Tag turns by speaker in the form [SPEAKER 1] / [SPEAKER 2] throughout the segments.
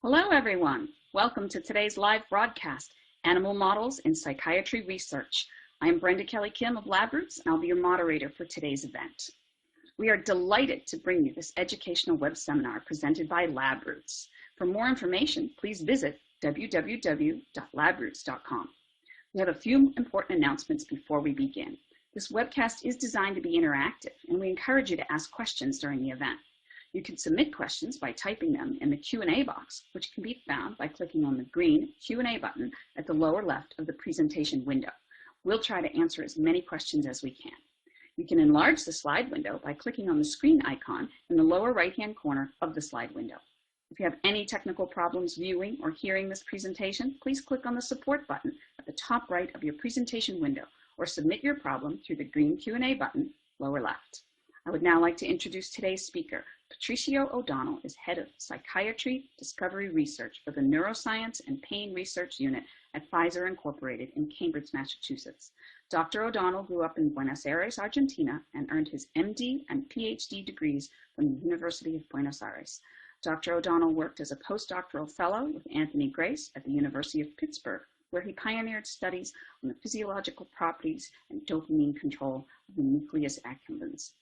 [SPEAKER 1] Hello, everyone. Welcome to today's live broadcast, Animal Models in Psychiatry Research. I am Brenda Kelly Kim of LabRoots, and I'll be your moderator for today's event. We are delighted to bring you this educational web seminar presented by LabRoots. For more information, please visit www.labroots.com. We have a few important announcements before we begin. This webcast is designed to be interactive, and we encourage you to ask questions during the event. You can submit questions by typing them in the Q&A box, which can be found by clicking on the green Q&A button at the lower left of the presentation window. We'll try to answer as many questions as we can. You can enlarge the slide window by clicking on the screen icon in the lower right-hand corner of the slide window. If you have any technical problems viewing or hearing this presentation, please click on the support button at the top right of your presentation window or submit your problem through the green Q&A button lower left. I would now like to introduce today's speaker. Patricio O'Donnell is head of Psychiatry Discovery Research for the Neuroscience and Pain Research Unit at Pfizer Incorporated in Cambridge, Massachusetts. Dr. O'Donnell grew up in Buenos Aires, Argentina, and earned his MD and PhD degrees from the University of Buenos Aires. Dr. O'Donnell worked as a postdoctoral fellow with Anthony Grace at the University of Pittsburgh, where he pioneered studies on the physiological properties and dopamine control of the nucleus accumbens.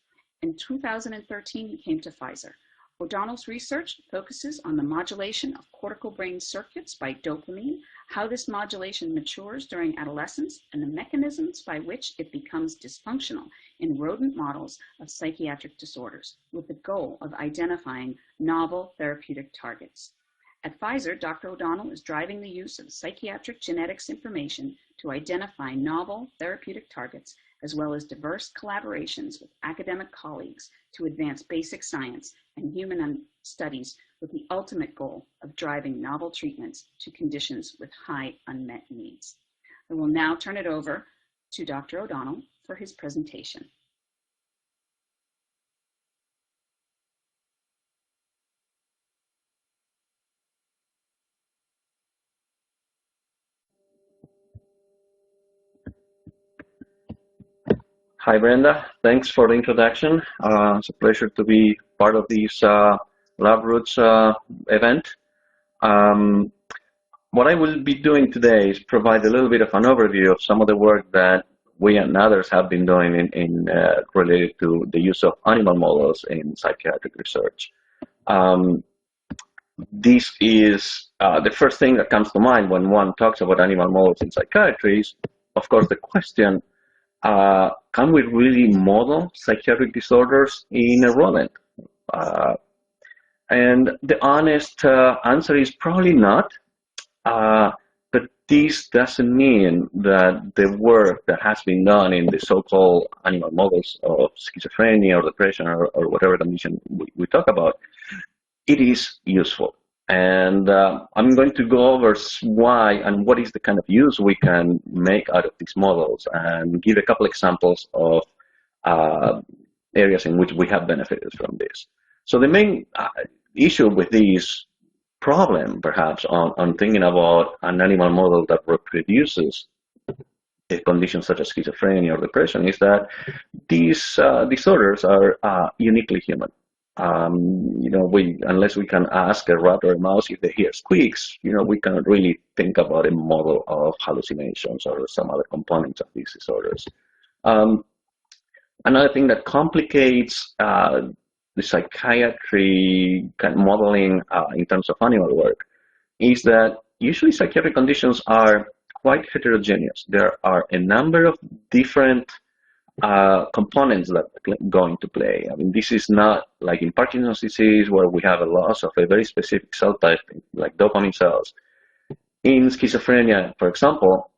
[SPEAKER 1] In 2013, he came to Pfizer. O'Donnell's research focuses on the modulation of cortical brain circuits by dopamine, how this modulation matures during adolescence, and the mechanisms by which it becomes dysfunctional in rodent models of psychiatric disorders, with the goal of identifying novel therapeutic targets. At Pfizer, Dr. O'Donnell is driving the use of psychiatric genetics information to identify novel therapeutic targets, as well as diverse collaborations with academic colleagues to advance basic science and human studies with the ultimate goal of driving novel treatments to conditions with high unmet needs. I will now turn it over to Dr. O'Donnell for his presentation.
[SPEAKER 2] Hi, Brenda. Thanks for the introduction. It's a pleasure to be part of this LabRoots event. What I will be doing today is provide a little bit of an overview of some of the work that we and others have been doing related to the use of animal models in psychiatric research. This is the first thing that comes to mind when one talks about animal models in psychiatry is, of course, the question, can we really model psychiatric disorders in a rodent? And the honest answer is probably not, but this doesn't mean that the work that has been done in the so-called animal models of schizophrenia or depression or whatever condition we talk about, it is useful. And I'm going to go over why and what is the kind of use we can make out of these models and give a couple examples of areas in which we have benefited from this. So the main issue with this problem, perhaps, on thinking about an animal model that reproduces a condition such as schizophrenia or depression is that these disorders are uniquely human. Unless we can ask a rat or a mouse if they hear squeaks, we cannot really think about a model of hallucinations or some other components of these disorders. Another thing that complicates the psychiatry kind of modeling in terms of animal work is that usually psychiatric conditions are quite heterogeneous. There are a number of different components that go into play. I mean, this is not like in Parkinson's disease where we have a loss of a very specific cell type, like dopamine cells. In schizophrenia, for example,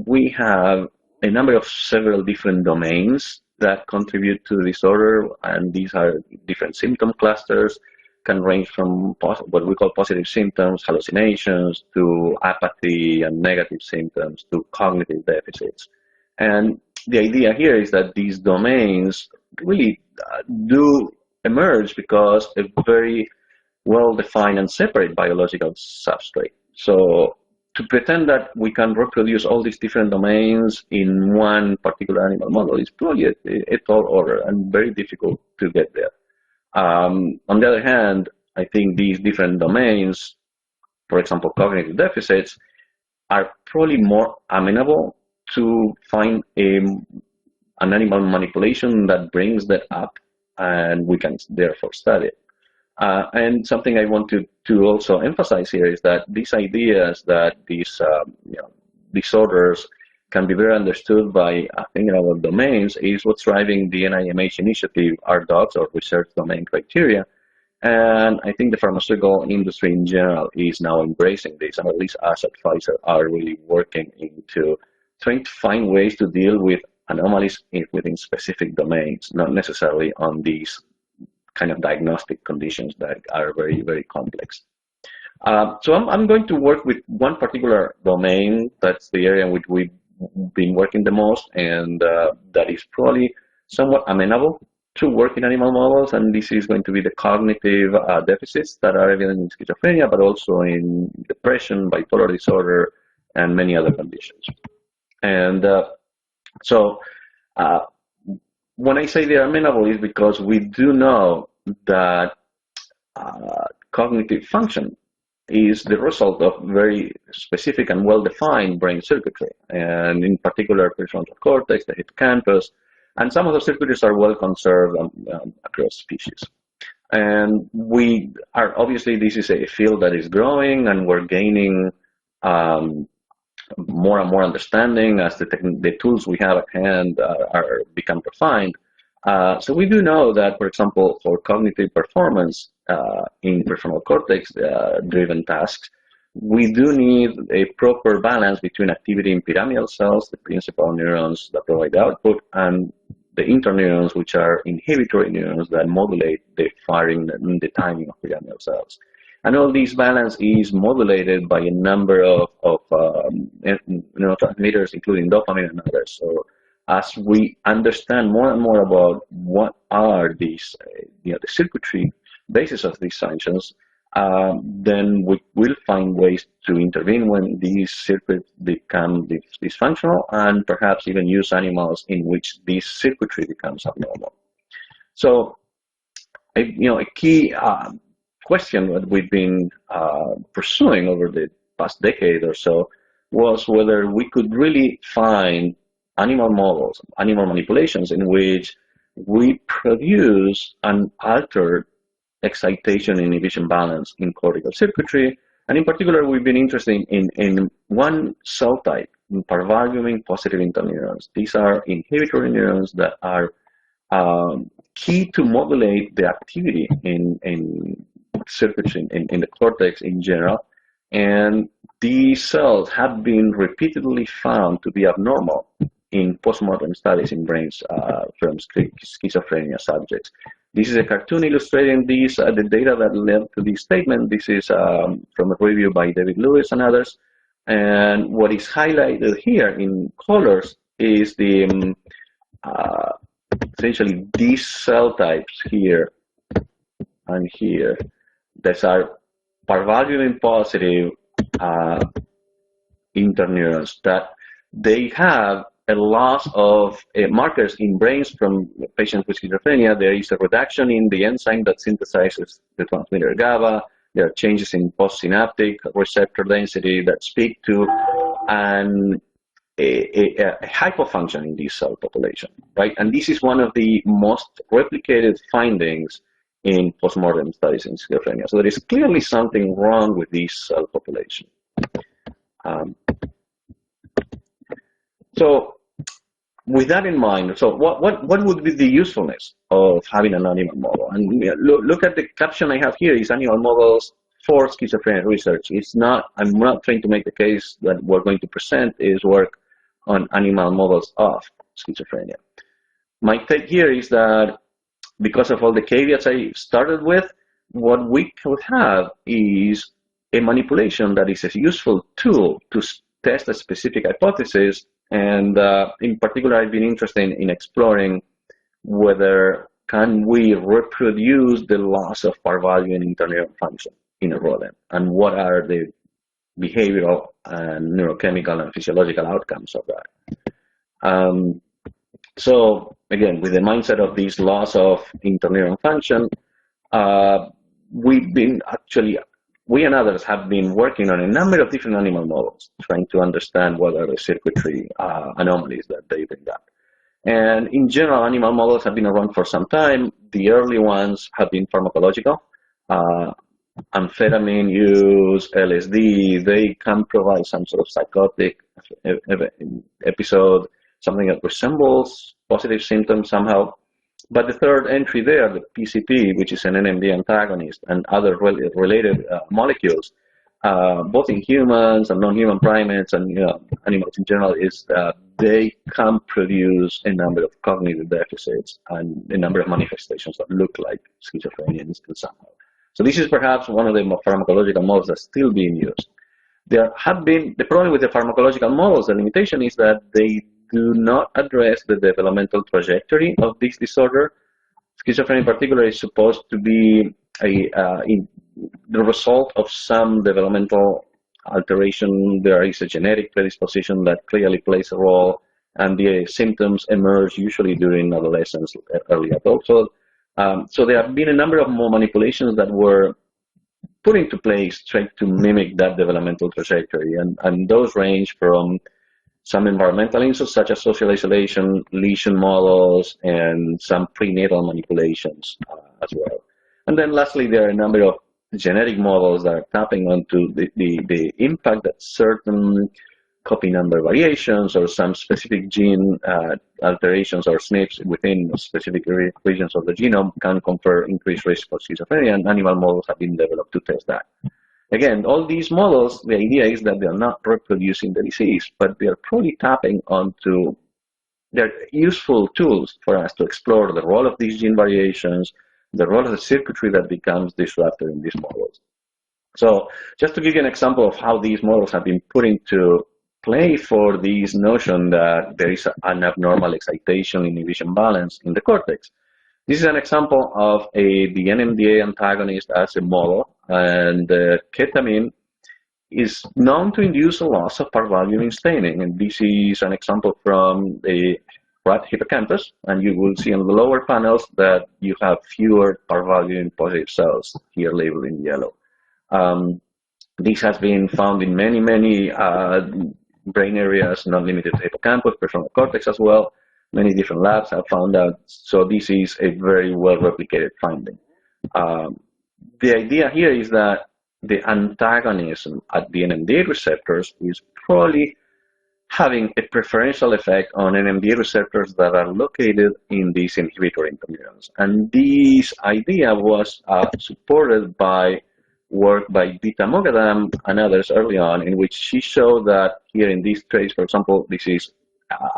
[SPEAKER 2] we have a number of several different domains that contribute to the disorder, and these are different symptom clusters, can range from what we call positive symptoms, hallucinations, to apathy and negative symptoms, to cognitive deficits. And the idea here is that these domains really do emerge because a very well-defined and separate biological substrate. So to pretend that we can reproduce all these different domains in one particular animal model is probably a tall order and very difficult to get there. On the other hand, I think these different domains for example, cognitive deficits, are probably more amenable to find an animal manipulation that brings that up, and we can therefore study it. And something I want to also emphasize here is that these ideas that these disorders can be better understood by thinking about domains is what's driving the NIMH initiative RDoC, or Research Domain Criteria. And I think the pharmaceutical industry in general is now embracing this, and at least us at Pfizer are really working into trying to find ways to deal with anomalies within specific domains, not necessarily on these kind of diagnostic conditions that are very, very complex. So I'm going to work with one particular domain. That's the area in which we've been working the most, and that is probably somewhat amenable to work in animal models, and this is going to be the cognitive deficits that are evident in schizophrenia, but also in depression, bipolar disorder, and many other conditions. And so when I say they are amenable, is because we do know that cognitive function is the result of very specific and well-defined brain circuitry, and in particular prefrontal cortex, the hippocampus, and some of the circuitries are well conserved across species. And we are, obviously, this is a field that is growing, and we're gaining more and more understanding as the tools we have at hand become refined. So we do know that, for example, for cognitive performance in prefrontal cortex driven tasks, we do need a proper balance between activity in pyramidal cells, the principal neurons that provide the output, and the interneurons, which are inhibitory neurons that modulate the firing and the timing of pyramidal cells. And all this balance is modulated by a number of neurotransmitters, including dopamine and others. So as we understand more and more about what are these, the circuitry basis of these functions, then we will find ways to intervene when these circuits become dysfunctional, and perhaps even use animals in which this circuitry becomes abnormal. So, a key question that we've been pursuing over the past decade or so was whether we could really find animal models, animal manipulations in which we produce an altered excitation inhibition balance in cortical circuitry. And in particular, we've been interested in one cell type, in parvalbumin positive interneurons. These are inhibitory neurons that are key to modulate the activity in circuitry in the cortex in general. And these cells have been repeatedly found to be abnormal in postmortem studies in brains from schizophrenia subjects. This is a cartoon illustrating these, the data that led to this statement. This is from a review by David Lewis and others. And what is highlighted here in colors is the essentially these cell types here and here. These are parvalbumin positive interneurons that they have a loss of markers in brains from patients with schizophrenia. There is a reduction in the enzyme that synthesizes the transmitter GABA. There are changes in postsynaptic receptor density that speak to a hypofunction in this cell population, right? And this is one of the most replicated findings in postmortem studies in schizophrenia. So there is clearly something wrong with this cell population. So with that in mind, so what would be the usefulness of having an animal model? And look at the caption I have here is animal models for schizophrenia research. It's not, I'm not trying to make the case that we're going to present is work on animal models of schizophrenia. My take here is that because of all the caveats I started with, what we could have is a manipulation that is a useful tool to test a specific hypothesis. And in particular, I've been interested in exploring whether can we reproduce the loss of parvalbumin interneuron function in a rodent, and what are the behavioral and neurochemical and physiological outcomes of that. So again, with the mindset of this loss of interneuron function, we've been actually we and others have been working on a number of different animal models, trying to understand what are the circuitry anomalies that they bring up. And in general, animal models have been around for some time. The early ones have been pharmacological. Amphetamine use, LSD, they can provide some sort of psychotic episode, something that resembles positive symptoms somehow. But the third entry there, the PCP, which is an NMDA antagonist, and other related molecules, both in humans and non-human primates and animals in general, is that they can produce a number of cognitive deficits and a number of manifestations that look like schizophrenia somehow. So this is perhaps one of the pharmacological models that's still being used. There have been, the problem with the pharmacological models, the limitation is that they do not address the developmental trajectory of this disorder. Schizophrenia in particular is supposed to be the result of some developmental alteration. There is a genetic predisposition that clearly plays a role, and the symptoms emerge usually during adolescence, early adulthood. So there have been a number of more manipulations that were put into place trying to mimic that developmental trajectory, and those range from some environmental insults such as social isolation, lesion models, and some prenatal manipulations as well. And then lastly, there are a number of genetic models that are tapping onto the impact that certain copy number variations or some specific gene alterations or SNPs within specific regions of the genome can confer increased risk for schizophrenia, and animal models have been developed to test that. Again, all these models, the idea is that they're not reproducing the disease, but they're probably tapping onto, they're useful tools for us to explore the role of these gene variations, the role of the circuitry that becomes disrupted in these models. So just to give you an example of how these models have been put into play for this notion that there is an abnormal excitation inhibition balance in the cortex. This is an example of the NMDA antagonist as a model, and ketamine is known to induce a loss of parvalbumin staining, and this is an example from the rat hippocampus, and you will see on the lower panels that you have fewer parvalbumin positive cells here labeled in yellow. This has been found in many brain areas, not limited to hippocampus, prefrontal cortex as well. Many different labs have found out, so this is a very well replicated finding. The idea here is that the antagonism at the NMDA receptors is probably having a preferential effect on NMDA receptors that are located in these inhibitory interneurons. And this idea was supported by work by Vita Mogadam and others early on, in which she showed that here in this trace, for example, this is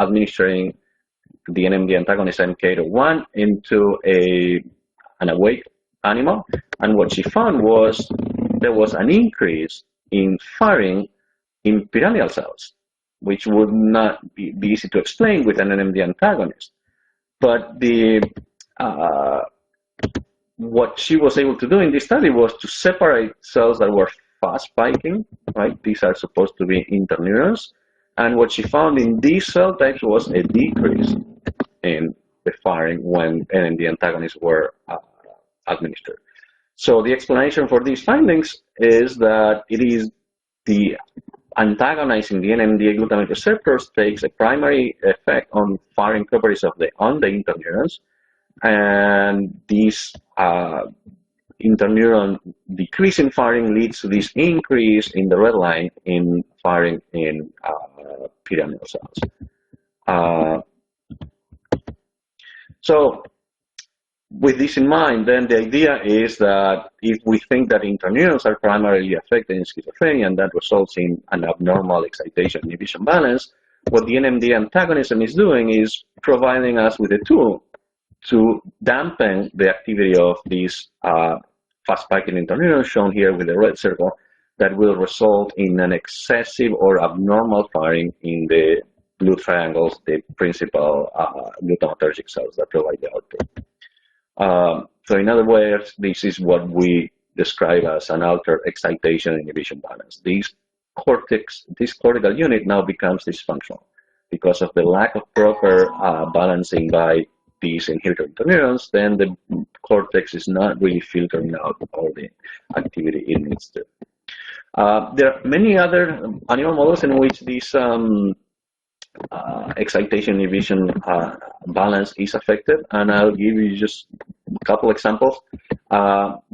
[SPEAKER 2] administering the NMDA antagonist MK1 into an awake animal, and what she found was there was an increase in firing in piramidal cells, which would not be easy to explain with an NMDA antagonist. But what she was able to do in this study was to separate cells that were fast spiking, right? These are supposed to be interneurons. And what she found in these cell types was a decrease in the firing when NMDA antagonists were administered. So the explanation for these findings is that it is the antagonizing the NMDA glutamate receptors takes a primary effect on firing properties of the interneurons, and this interneuron decrease in firing leads to this increase in the red line in firing in pyramidal cells. So with this in mind, then the idea is that if we think that interneurons are primarily affected in schizophrenia and that results in an abnormal excitation inhibition balance, what the NMDA antagonism is doing is providing us with a tool to dampen the activity of these fast spiking interneurons shown here with the red circle that will result in an excessive or abnormal firing in the blue triangles, the principal glutamatergic cells that provide the output. So in other words, this is what we describe as an altered excitation inhibition balance. This cortical unit now becomes dysfunctional because of the lack of proper balancing by these inhibitor interneurons. Then the cortex is not really filtering out all the activity it needs to. There are many other animal models in which this excitation inhibition balance is affected, and I'll give you just a couple examples.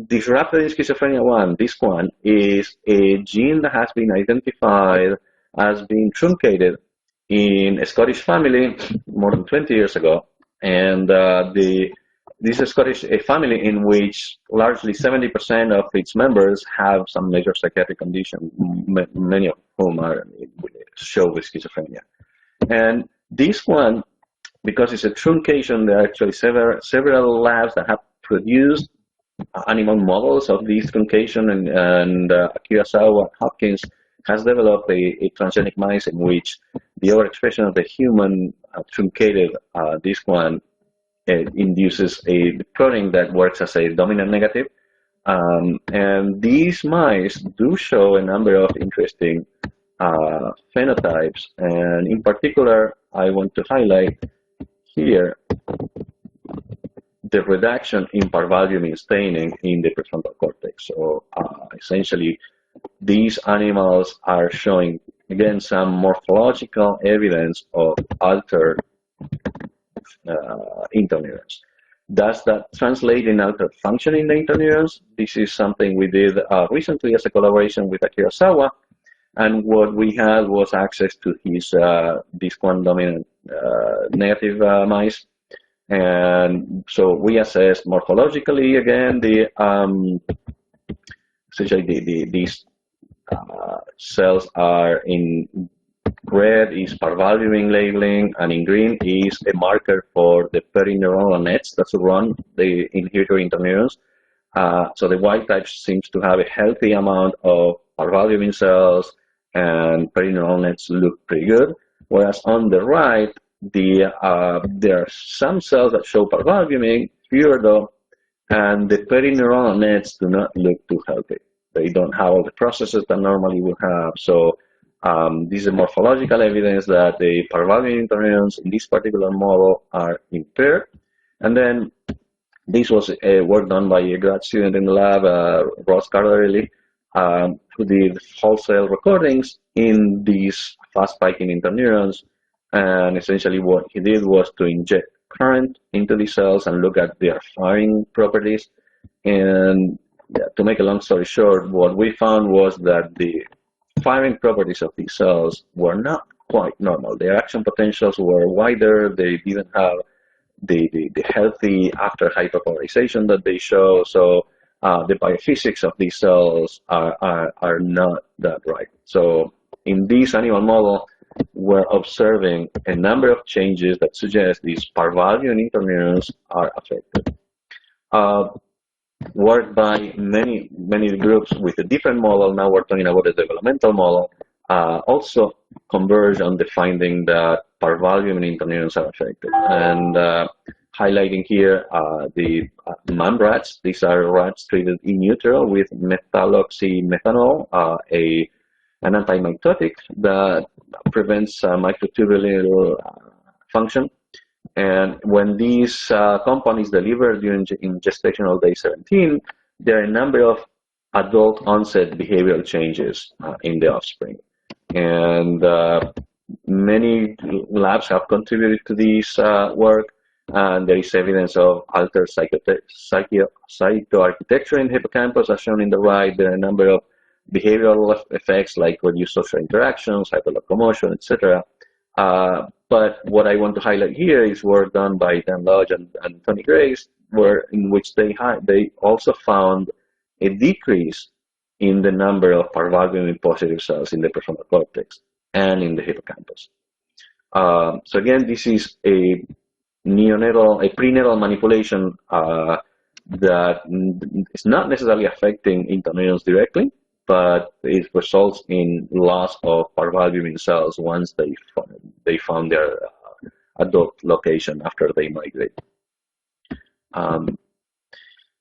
[SPEAKER 2] Disrupted in schizophrenia 1, this one is a gene that has been identified as being truncated in a Scottish family more than 20 years ago, and this is a Scottish family in which largely 70% of its members have some major psychiatric condition, many of whom are show with schizophrenia. And this one, because it's a truncation, there are actually several labs that have produced animal models of this truncation, and Kurosawa Hopkins has developed a transgenic mice in which the overexpression of the human truncated this one induces a protein that works as a dominant negative. And these mice do show a number of interesting phenotypes, and in particular, I want to highlight here the reduction in parvalbumin staining in the prefrontal cortex. So essentially, these animals are showing, again, some morphological evidence of altered interneurons. Does that translate in altered function in the interneurons? This is something we did recently as a collaboration with Kurosawa, and what we had was access to his DISC1 dominant negative mice, and so we assessed morphologically again these cells are in red is parvalbumin labeling, and in green is a marker for the perineuronal nets that run the inhibitory interneurons. So the wild type seems to have a healthy amount of parvalbumin cells, and perineural nets look pretty good. Whereas on the right, there are some cells that show parvalbumin, fewer though, and the perineuronal nets do not look too healthy. They don't have all the processes that normally would have. So this is morphological evidence that the parvalbumin interneurons in this particular model are impaired. And then this was work done by a grad student in the lab, Ross Cardarelli, who did wholesale recordings in these fast spiking interneurons. And essentially what he did was to inject current into these cells and look at their firing properties. And to make a long story short, what we found was that the firing properties of these cells were not quite normal. Their action potentials were wider. They didn't have the healthy after hyperpolarization that they show. So the biophysics of these cells are not that right. So in this animal model, we're observing a number of changes that suggest these parvalbumin interneurons are affected. Work by many groups with a different model, now we're talking about a developmental model, also converge on the finding that parvalbumin interneurons are affected. And highlighting here the MAM rats. These are rats treated in utero with methoxymethanol, an antimitotic that prevents microtubule function. And when these compound is delivered during in gestational day 17, there are a number of adult onset behavioral changes in the offspring. And many labs have contributed to this work, and there is evidence of altered cytoarchitecture in hippocampus, as shown in the right. There are a number of behavioral effects like reduced social interactions, hyperlocomotion, etc. But what I want to highlight here is work done by Dan Lodge and Tony Grace, in which they also found a decrease in the number of parvalbumin positive cells in the prefrontal cortex and in the hippocampus. So again, this is a prenatal manipulation that is not necessarily affecting interneurons directly, but it results in loss of parvalbumin cells once they found their adult location after they migrate.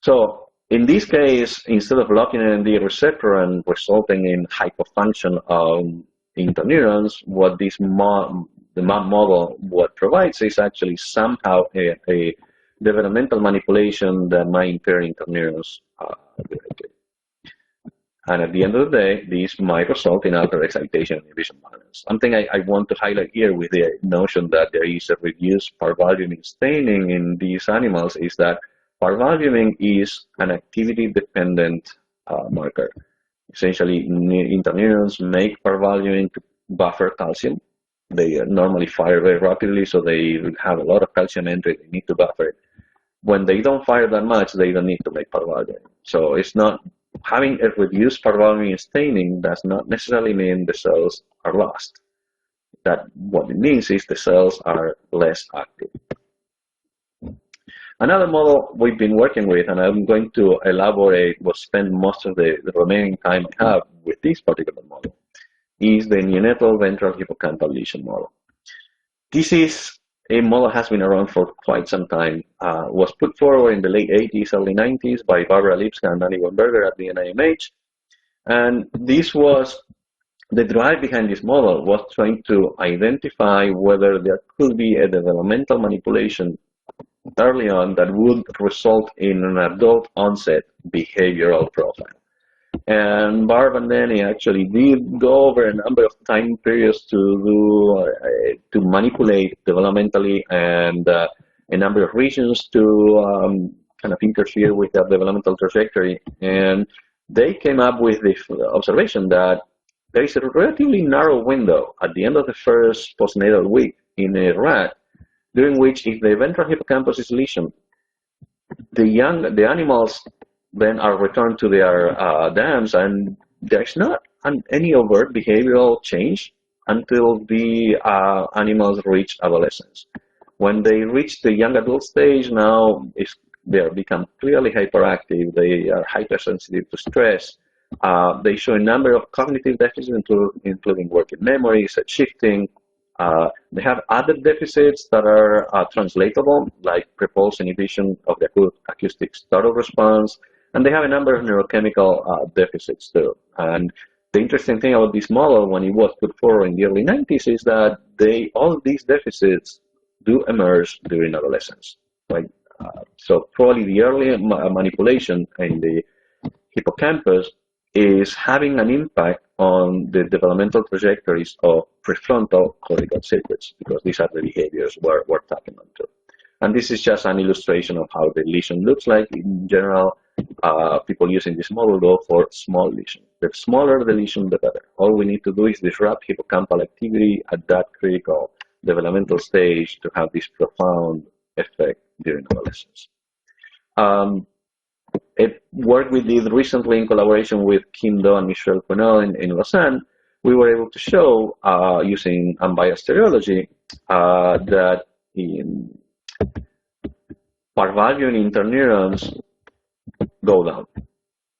[SPEAKER 2] So in this case, instead of blocking an NMDA receptor and resulting in hypofunction of interneurons, what the MAP model provides is actually somehow a developmental manipulation that might impair interneurons directly. And at the end of the day, this might result in altered excitation and inhibition balance. Something I want to highlight here with the notion that there is a reduced parvalbumin staining in these animals is that parvalbumin is an activity-dependent marker. Essentially, interneurons make parvalbumin to buffer calcium. They normally fire very rapidly, so they have a lot of calcium entry. They need to buffer it. When they don't fire that much, they don't need to make parvalbumin. So it's not having a reduced parvalbumin staining does not necessarily mean the cells are lost. That what it means is the cells are less active. Another model we've been working with, and I'm going to elaborate, spend most of the remaining time I have with this particular model, is the neonatal ventral hippocampal lesion model. This is a model that has been around for quite some time. Was put forward in the late 80s, early 90s by Barbara Lipska and Danny Weinberger at the NIMH. And this was, the drive behind this model was trying to identify whether there could be a developmental manipulation early on that would result in an adult onset behavioral profile. And Barb and Danny actually did go over a number of time periods to manipulate developmentally and a number of regions to kind of interfere with that developmental trajectory. And they came up with the observation that there is a relatively narrow window at the end of the first postnatal week in a rat, during which if the ventral hippocampus is lesioned, the animals then are returned to their dams, and there's not any overt behavioral change until the animals reach adolescence. When they reach the young adult stage, now they become clearly hyperactive, they are hypersensitive to stress, they show a number of cognitive deficits, including working memory, set shifting. They have other deficits that are translatable, like prepulse inhibition of the acoustic startle response, and they have a number of neurochemical deficits too. And the interesting thing about this model, when it was put forward in the early 90s, is that all these deficits do emerge during adolescence. Right? So probably the early manipulation in the hippocampus is having an impact on the developmental trajectories of prefrontal cortical circuits, because these are the behaviors we're tapping onto. And this is just an illustration of how the lesion looks like. In general, people using this model go for small lesions. The smaller the lesion, the better. All we need to do is disrupt hippocampal activity at that critical developmental stage to have this profound effect during adolescence. A work we did recently in collaboration with Kim Do and Michelle Quenel in Lausanne, we were able to show, using unbiased stereology, that in parvalbumin interneurons go down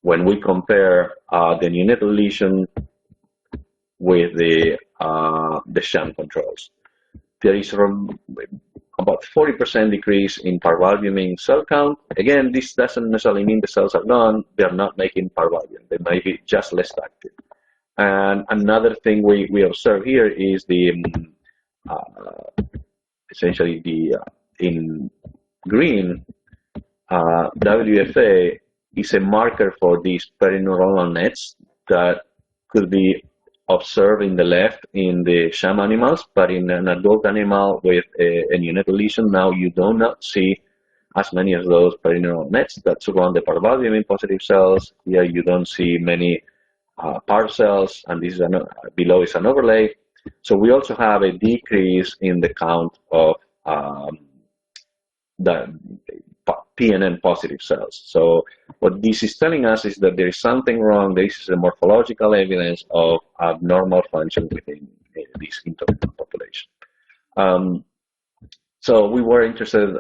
[SPEAKER 2] when we compare the neonatal lesion with the sham controls. There is about 40% decrease in parvalbumin cell count. Again, this doesn't necessarily mean the cells are gone. They're not making parvalbumin. They may be just less active. And another thing we observe here is essentially in green, WFA is a marker for these perineuronal nets that could be observed in the left in the sham animals, but in an adult animal with a neonatal lesion, now you do not see as many of those perineural nets that surround the parvalbumin positive cells. Here you don't see many PAR cells, and this is below is an overlay. So we also have a decrease in the count of the PNN positive cells. So what this is telling us is that there is something wrong. This is a morphological evidence of abnormal function within this intermittent population. So we were interested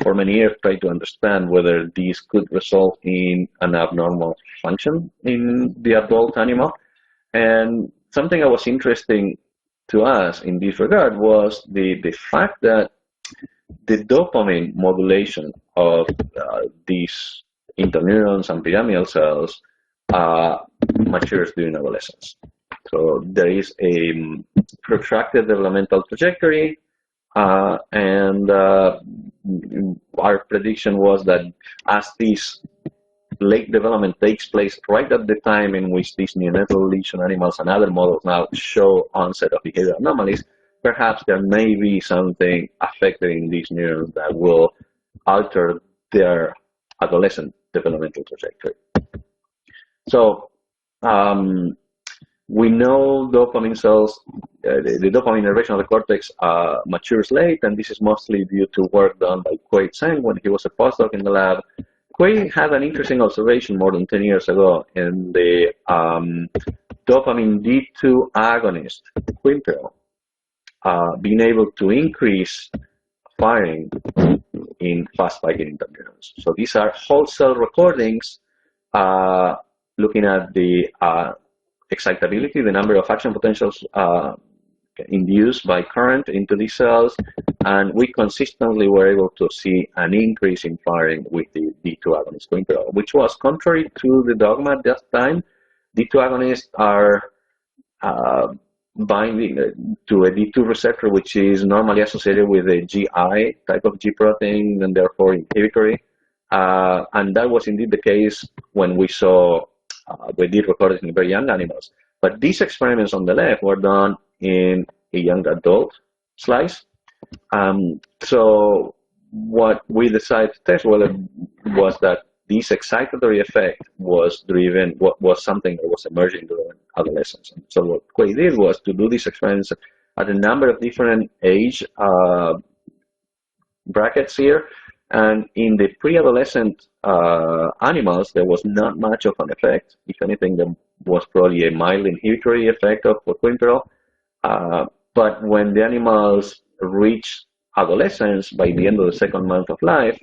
[SPEAKER 2] for many years trying to understand whether these could result in an abnormal function in the adult animal. And something that was interesting to us in this regard was the fact that the dopamine modulation of these interneurons and pyramidal cells matures during adolescence. So there is a protracted developmental trajectory, and our prediction was that as these late development takes place right at the time in which these neonatal lesion animals and other models now show onset of behavioral anomalies, perhaps there may be something affecting these neurons that will alter their adolescent developmental trajectory. So we know dopamine cells, the dopamine innervation of the cortex matures late, and this is mostly due to work done by Kuei Zheng when he was a postdoc in the lab. Kuei had an interesting observation more than 10 years ago in the dopamine D2 agonist, quinpirole, being able to increase firing in fast spiking interneurons. So these are whole cell recordings looking at the excitability, the number of action potentials induced by current into these cells, and we consistently were able to see an increase in firing with the D2 agonist quinpirole, which was contrary to the dogma at that time. D2 agonists are binding to a D2 receptor, which is normally associated with a GI type of G protein and therefore inhibitory. And that was indeed the case when we saw, we did recordings in very young animals. But these experiments on the left were done in a young adult slice. So what we decided to test was that this excitatory effect was driven, was something that was emerging during adolescence. And so what Kuei did was to do these experiments at a number of different age brackets here. And in the pre-adolescent animals, there was not much of an effect. If anything, there was probably a mild inhibitory effect of quinpirole. But when the animals reached adolescence, by the end of the second month of life,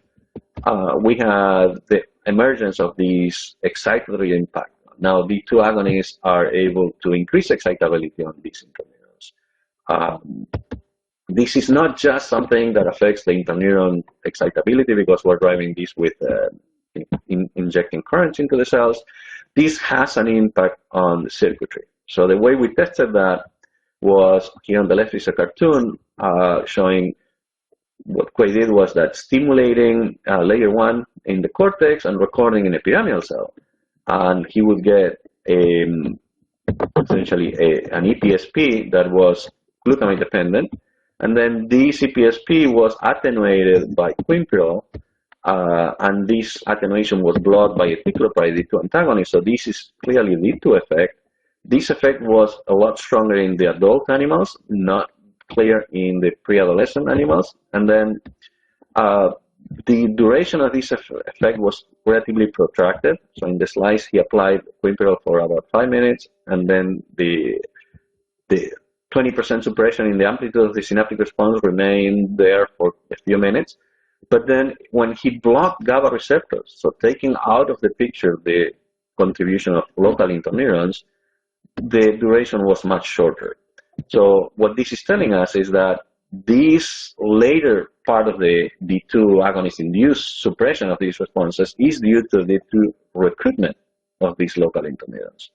[SPEAKER 2] we had the emergence of these excitatory impact. Now, the two agonists are able to increase excitability on these interneurons. This is not just something that affects the interneuron excitability because we're driving this with injecting currents into the cells. This has an impact on the circuitry. So the way we tested that was, here on the left is a cartoon showing what Kuei did was that stimulating layer 1 in the cortex and recording in a pyramidal cell. And he would get essentially an EPSP that was glutamate dependent. And then this EPSP was attenuated by quinpirole, and this attenuation was blocked by a ticlopride D2 antagonist. So this is clearly D2 effect. This effect was a lot stronger in the adult animals, not clear in the pre-adolescent animals. And then the duration of this effect was relatively protracted. So in the slice, he applied quinpirole for about 5 minutes, and then the 20% suppression in the amplitude of the synaptic response remained there for a few minutes. But then when he blocked GABA receptors, so taking out of the picture the contribution of local interneurons, the duration was much shorter. So what this is telling us is that this later part of the D2 agonist-induced suppression of these responses is due to the D2 recruitment of these local interneurons.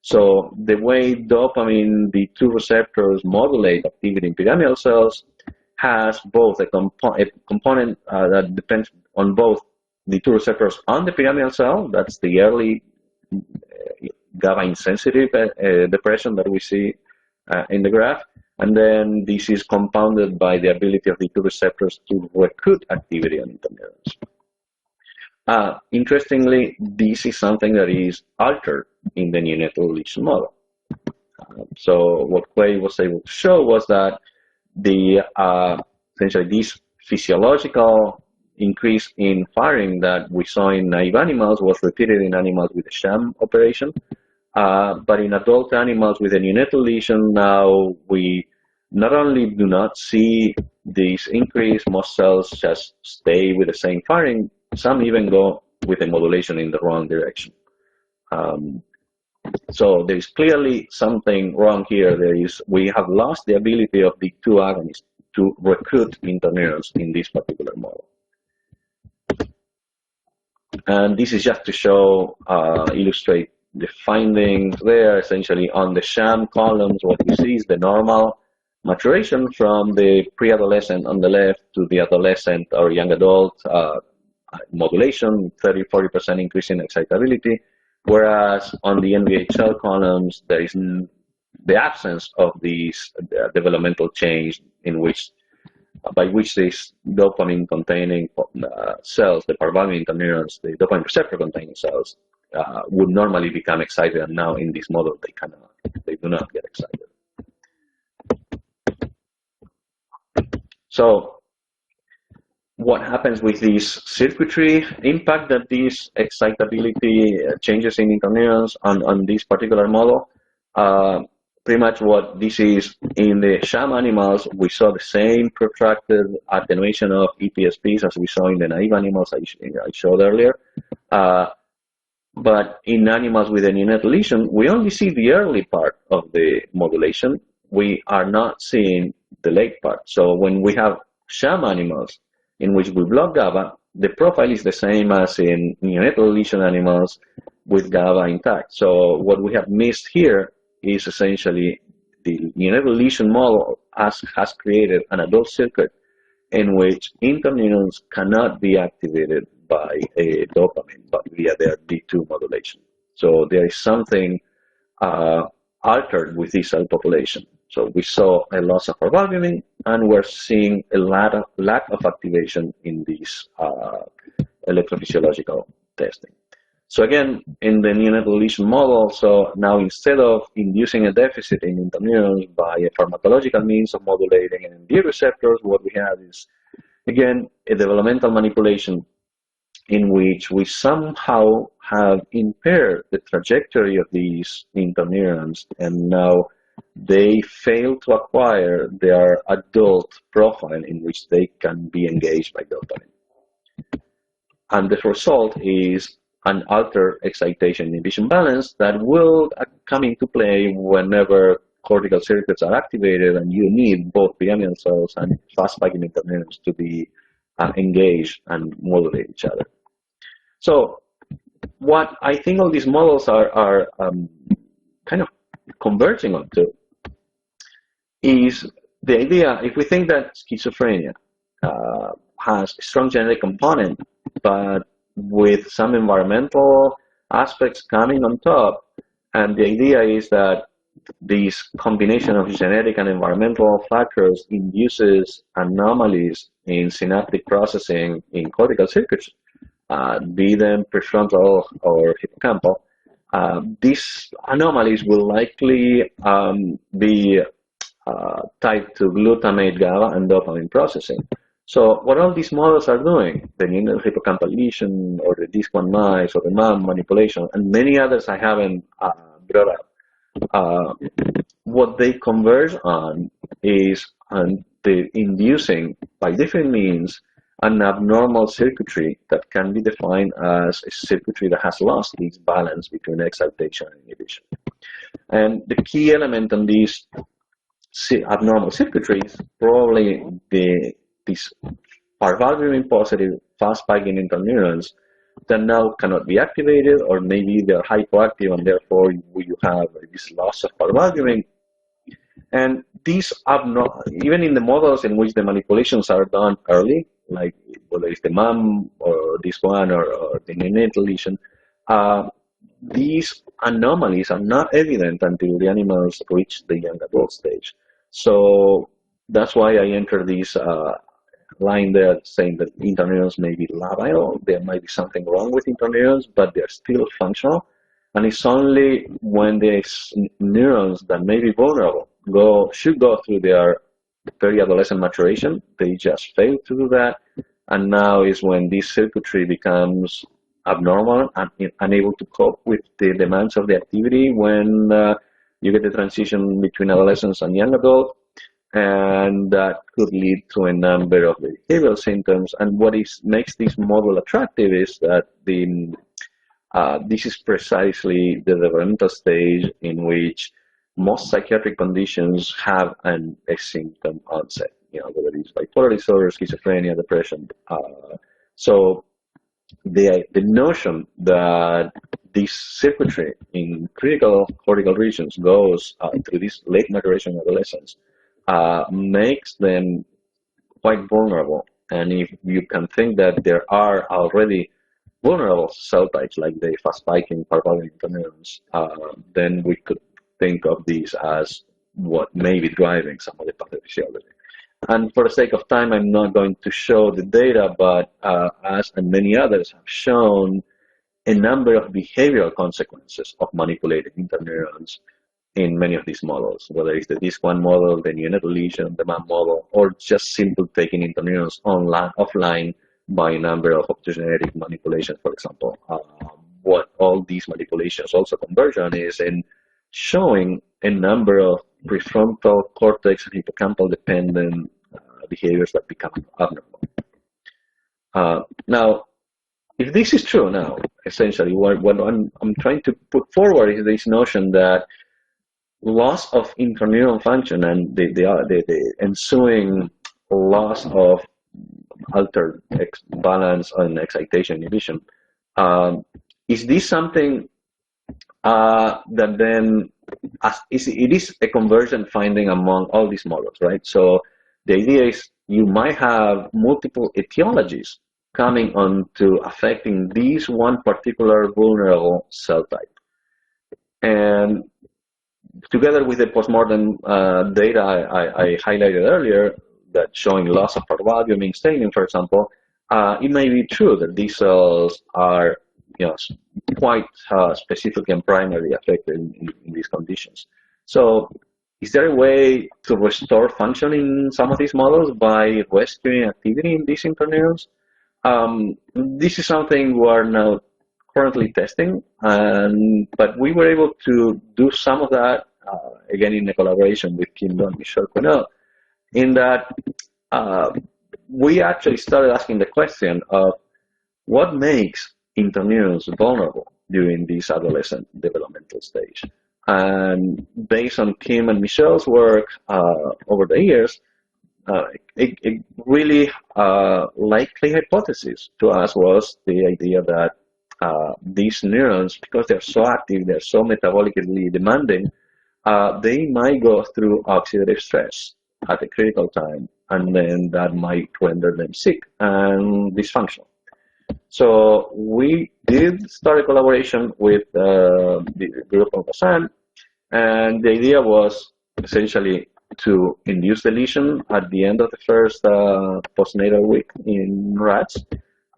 [SPEAKER 2] So the way dopamine D2 receptors modulate activity in pyramidal cells has both a component that depends on both D2 receptors on the pyramidal cell, that's the early GABA insensitive depression that we see in the graph, and then this is compounded by the ability of D2 receptors to recruit activity on interneurons. Interestingly, this is something that is altered in the neonatal lesion model. So what Kuei was able to show was that the essentially this physiological increase in firing that we saw in naive animals was repeated in animals with a sham operation. But in adult animals with a neonatal lesion, now we not only do not see this increase, most cells just stay with the same firing, some even go with a modulation in the wrong direction. So there is clearly something wrong here. We have lost the ability of the two agonists to recruit interneurons in this particular model. And this is just to show, illustrate the findings there. Essentially on the sham columns, what you see is the normal maturation from the pre-adolescent on the left to the adolescent or young adult modulation, 30–40% increase in excitability, whereas on the NVHL columns, there is the absence of these developmental change by which these dopamine-containing cells, the parvalbumin interneurons, the dopamine receptor-containing cells, would normally become excited, and now in this model they cannot. They do not get excited. So what happens with this circuitry impact that these excitability changes in interneurons on this particular model? Pretty much what this is, in the sham animals, we saw the same protracted attenuation of EPSPs as we saw in the naive animals I showed earlier. But in animals with a neonatal lesion, we only see the early part of the modulation. We are not seeing the late part. So when we have sham animals in which we block GABA, the profile is the same as in neonatal lesion animals with GABA intact. So what we have missed here is essentially the neonatal lesion model has created an adult circuit in which interneurons cannot be activated by a dopamine, but via their D2 modulation. So there is something altered with this cell population. So we saw a loss of parvalbumin, and we're seeing a lack of activation in this electrophysiological testing. So again, in the neonatal lesion model, so now instead of inducing a deficit in interneurons by a pharmacological means of modulating NMDA receptors, what we have is, again, a developmental manipulation in which we somehow have impaired the trajectory of these interneurons, and now they fail to acquire their adult profile in which they can be engaged by dopamine. And the result is an altered excitation inhibition balance that will come into play whenever cortical circuits are activated and you need both pyramidal cells and fast spiking interneurons to be engaged and modulate each other. So what I think all these models are kind of converging onto is the idea, if we think that schizophrenia has a strong genetic component, but with some environmental aspects coming on top, and the idea is that this combination of genetic and environmental factors induces anomalies in synaptic processing in cortical circuits, be them prefrontal or hippocampal. These anomalies will likely be tied to glutamate, GABA, and dopamine processing. So what all these models are doing, the hippocampal lesion or the DISC1 mice or the MAM manipulation, and many others I haven't brought up, what they converge on is the inducing, by different means, an abnormal circuitry that can be defined as a circuitry that has lost its balance between excitation and inhibition. And the key element in these abnormal circuitries, probably these parvalbumin positive fast spiking interneurons that now cannot be activated, or maybe they're hypoactive and therefore you have this loss of parvalbumin. And these even in the models in which the manipulations are done early, like whether it's the MAM or this one or the neonatal lesion, these anomalies are not evident until the animals reach the young adult stage. So that's why I entered this line there saying that interneurons may be labile. There might be something wrong with interneurons, but they're still functional. And it's only when these neurons that may be vulnerable should go through their peri-adolescent maturation, they just fail to do that. And now is when this circuitry becomes abnormal and unable to cope with the demands of the activity when you get the transition between adolescence and young adult. And that could lead to a number of behavioral symptoms. And what makes this model attractive is that this is precisely the developmental stage in which most psychiatric conditions have a symptom onset, whether it's bipolar disorder, schizophrenia, depression. So the notion that this circuitry in critical cortical regions goes through this late maturation adolescence makes them quite vulnerable And if you can think that there are already vulnerable cell types like the fast-spiking parvalvular interneurons, then we could think of these as what may be driving some of the pathophysiology. And for the sake of time, I'm not going to show the data, but as and many others have shown, a number of behavioral consequences of manipulating interneurons in many of these models, whether it's the DISC1 model, the neonatal lesion, the MAM model, or just simple taking interneurons offline by a number of optogenetic manipulations, for example. What all these manipulations also converge on is in showing a number of prefrontal cortex and hippocampal dependent behaviors that become abnormal. Now, if this is true now, essentially what I'm trying to put forward is this notion that loss of interneural function and the ensuing loss of altered balance and excitation inhibition, is this something that then it is a convergent finding among all these models, right? So the idea is you might have multiple etiologies coming on to affecting this one particular vulnerable cell type. And together with the postmortem data I highlighted earlier, that showing loss of parvalbumin staining, for example, it may be true that these cells are quite specific and primarily affected in these conditions. So is there a way to restore function in some of these models by rescuing activity in these interneurons? This is something we are now currently testing, but we were able to do some of that, again, in a collaboration with Kim and Michelle Cornell, in that we actually started asking the question of what makes interneurons vulnerable during this adolescent developmental stage. And based on Kim and Michelle's work over the years, a really likely hypothesis to us was the idea that these neurons, because they're so active, they're so metabolically demanding, they might go through oxidative stress at a critical time, and then that might render them sick and dysfunctional. So we did start a collaboration with the group of Hassan, and the idea was essentially to induce the lesion at the end of the first postnatal week in rats,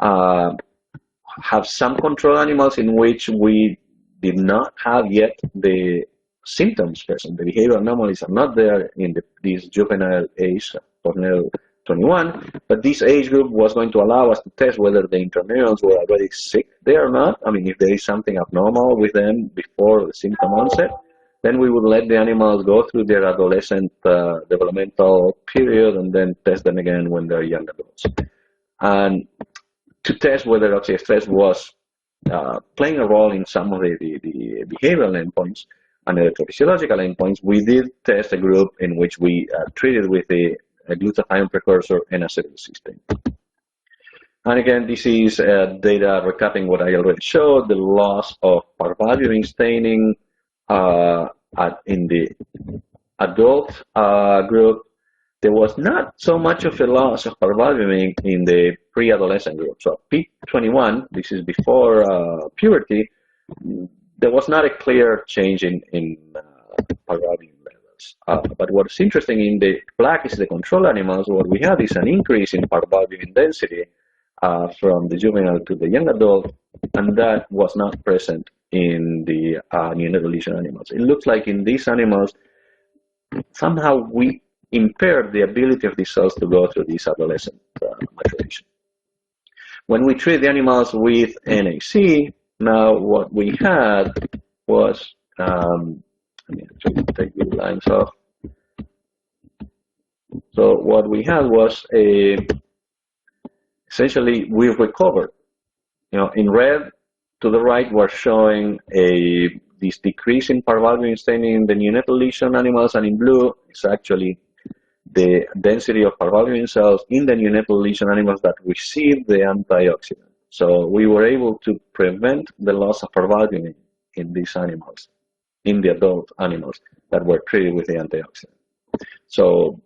[SPEAKER 2] have some control animals in which we did not have yet the symptoms present. The behavioral anomalies are not there in this juvenile age, postnatal 21, but this age group was going to allow us to test whether the interneurons were already sick there or not. I mean, if there is something abnormal with them before the symptom onset, then we would let the animals go through their adolescent developmental period and then test them again when they're young adults. And to test whether oxidative stress was playing a role in some of the behavioral endpoints and electrophysiological endpoints, we did test a group in which we treated with a glutathione precursor and acetylcysteine. And again, this is data recapping what I already showed, the loss of parvalbumin staining in the adult group. There was not so much of a loss of parvalbumin in the pre-adolescent group. So P21, this is before puberty, there was not a clear change in parvalbumin levels. But what's interesting in the black is the control animals. What we have is an increase in parvalbumin density from the juvenile to the young adult, and that was not present in the neonatal lesion animals. It looks like in these animals, somehow we impaired the ability of these cells to go through this adolescent maturation. When we treat the animals with NAC, now what we had was, let me actually take these lines off. So what we had was essentially we recovered. In red to the right, we're showing this decrease in parvalbumin staining in the neonatal lesion animals, and in blue, it's actually the density of parvalbumin cells in the neonatal lesion animals that received the antioxidant. So we were able to prevent the loss of parvalbumin in these animals, in the adult animals that were treated with the antioxidant. So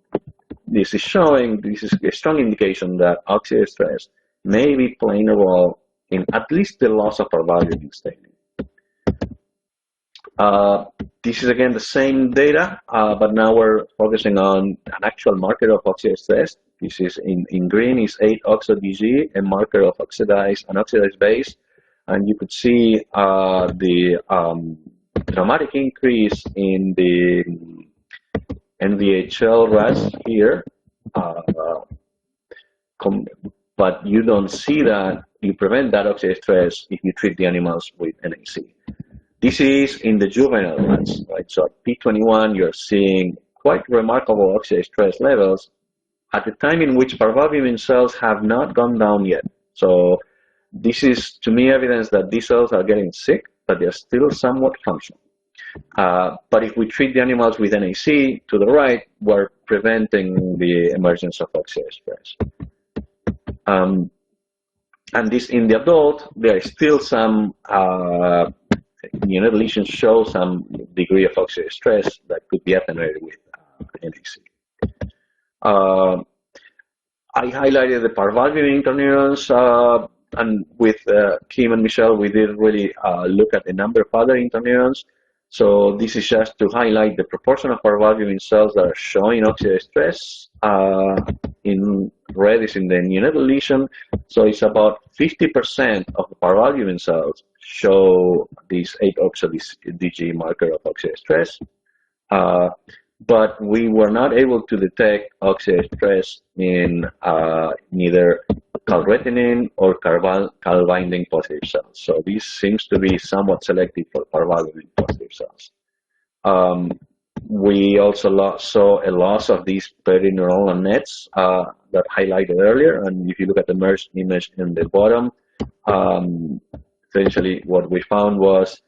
[SPEAKER 2] this is showing, this is a strong indication that oxidative stress may be playing a role in at least the loss of parvalbumin staining. This is again the same data, but now we're focusing on an actual marker of oxidative stress. This is in green is 8-oxo-DG, a marker of oxidized base, and you could see the dramatic increase in the NVHL rats here, but you don't see that. You prevent that oxidative stress if you treat the animals with NAC. This is in the juvenile rats, right? So at P21, you're seeing quite remarkable oxidative stress levels at the time in which parvalbumin cells have not gone down yet. So this is, to me, evidence that these cells are getting sick, but they're still somewhat functional. But if we treat the animals with NAC to the right, we're preventing the emergence of oxidative stress. And this in the adult, there is still some neonatal lesions show some degree of oxidative stress that could be attenuated with NAC. I highlighted the parvalbumin interneurons, and with Kim and Michelle, we did really look at a number of other interneurons. So this is just to highlight the proportion of parvalbumin cells that are showing oxidative stress. In red is in the neonatal lesion. So it's about 50% of the parvalbumin cells show this 8-oxo-DG marker of oxidative stress. But we were not able to detect oxidative stress in neither calretinin or cal-binding positive cells. So this seems to be somewhat selective for parvalbumin positive cells. We also saw a loss of these perineuronal nets that highlighted earlier. And if you look at the merged image in the bottom, essentially what we found was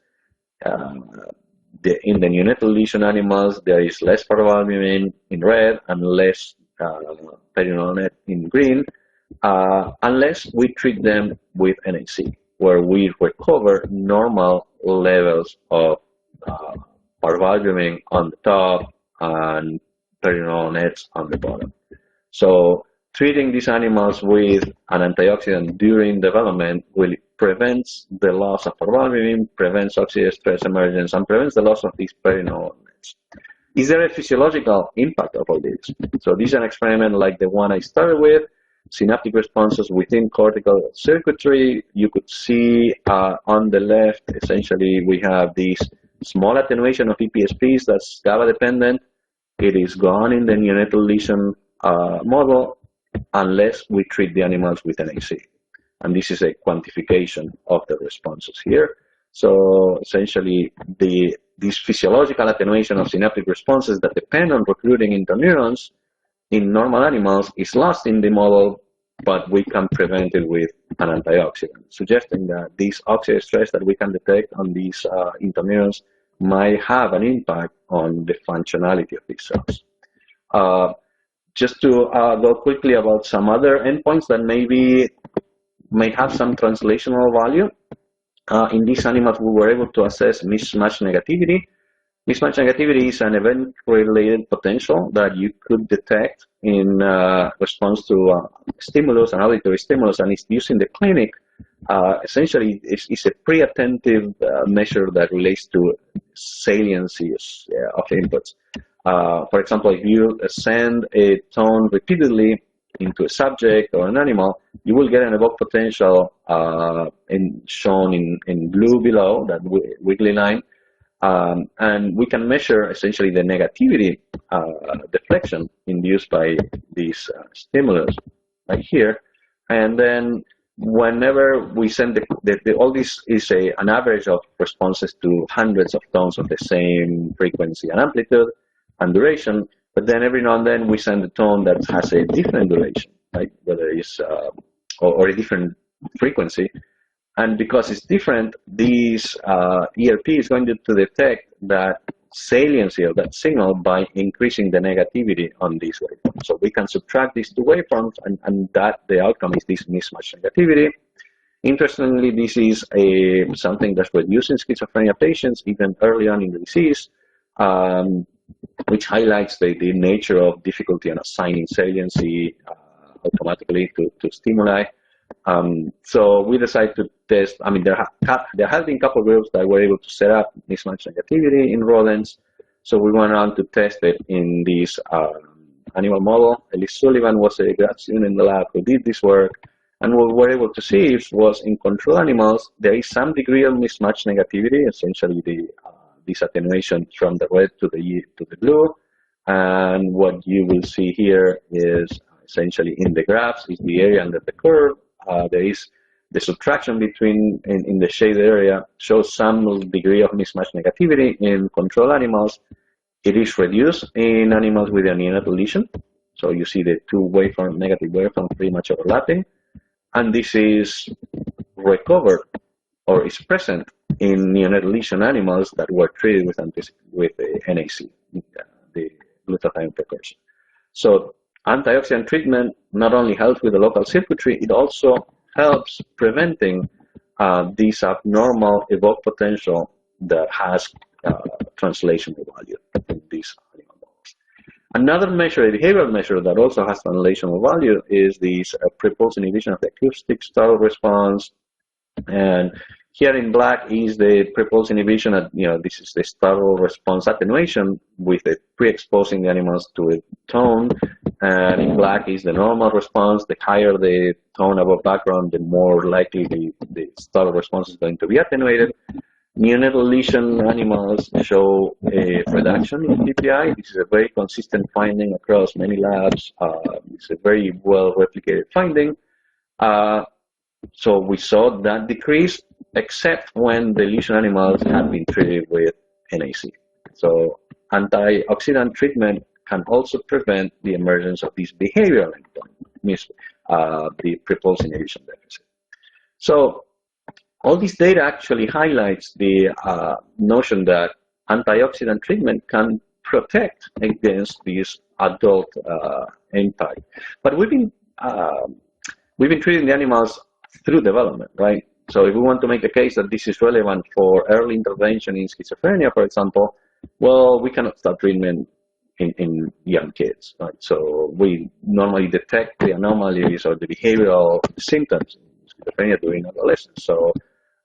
[SPEAKER 2] in the neonatal lesion animals, there is less parvalbumin in red and less perineural net in green, unless we treat them with NAC, where we recover normal levels of parvalbumin on the top and perineural nets on the bottom. So treating these animals with an antioxidant during development really prevents the loss of parvalbumin, prevents oxidative stress emergence, and prevents the loss of these perineural nets. Is there a physiological impact of all this? So this is an experiment like the one I started with, synaptic responses within cortical circuitry. You could see on the left, essentially, we have this small attenuation of EPSPs that's GABA dependent. It is gone in the neonatal lesion model unless we treat the animals with NAC. And this is a quantification of the responses here. So essentially, this physiological attenuation of synaptic responses that depend on recruiting interneurons in normal animals is lost in the model, but we can prevent it with an antioxidant, suggesting that this oxidative stress that we can detect on these interneurons might have an impact on the functionality of these cells. Just to go quickly about some other endpoints that may have some translational value. In these animals, we were able to assess mismatch negativity. Mismatch negativity is an event-related potential that you could detect in response to stimulus, an auditory stimulus, and it's used in the clinic. Essentially, it's a pre-attentive measure that relates to saliency of inputs. For example, if you send a tone repeatedly into a subject or an animal, you will get an evoked potential shown in blue below, that wiggly line. And we can measure essentially the negativity deflection induced by these stimulus right here. And then whenever we send all this is an average of responses to hundreds of tones of the same frequency and amplitude and duration, but then every now and then we send a tone that has a different duration, right? Whether it's or a different frequency. And because it's different, these ERP is going to detect that saliency of that signal by increasing the negativity on these waveforms. So we can subtract these two waveforms, and that the outcome is this mismatch negativity. Interestingly, this is something that's reduced in schizophrenia patients even early on in the disease. which highlights the nature of difficulty in assigning saliency automatically to stimuli. So we decided to test. I mean, there have been a couple of groups that were able to set up mismatch negativity in rodents. So we went on to test it in this animal model. Elise Sullivan was a grad student in the lab who did this work. And what we were able to see was in control animals, there is some degree of mismatch negativity, essentially the disattenuation from the red to the blue. And what you will see here is essentially in the graphs is the area under the curve. There is the subtraction between in the shaded area shows some degree of mismatch negativity in control animals. It is reduced in animals with a neonatal lesion. So you see the two waveform, negative waveform pretty much overlapping. And this is recovered or is present in neonatal lesion animals that were treated with NAC, the glutathione precursor. So antioxidant treatment not only helps with the local circuitry, it also helps preventing this abnormal evoked potential that has translational value in these animal models. Another measure, a behavioral measure that also has translational value is this pre-pulse inhibition of the acoustic startle response. And here in black is the pre-pulse inhibition. This is the startle response attenuation with the pre-exposing the animals to a tone. And in black is the normal response. The higher the tone above background, the more likely the startle response is going to be attenuated. Neonatal lesion animals show a reduction in PPI. This is a very consistent finding across many labs. It's a very well replicated finding. So we saw that decrease, except when the lesion animals have been treated with NAC. So antioxidant treatment can also prevent the emergence of this behavioral endpoint, the pre-pulse inhibition deficit. So all this data actually highlights the notion that antioxidant treatment can protect against this adult impact. But we've been treating the animals through development, right? So if we want to make a case that this is relevant for early intervention in schizophrenia, for example, well, we cannot start treatment in young kids, right? So we normally detect the anomalies or the behavioral symptoms in schizophrenia during adolescence. So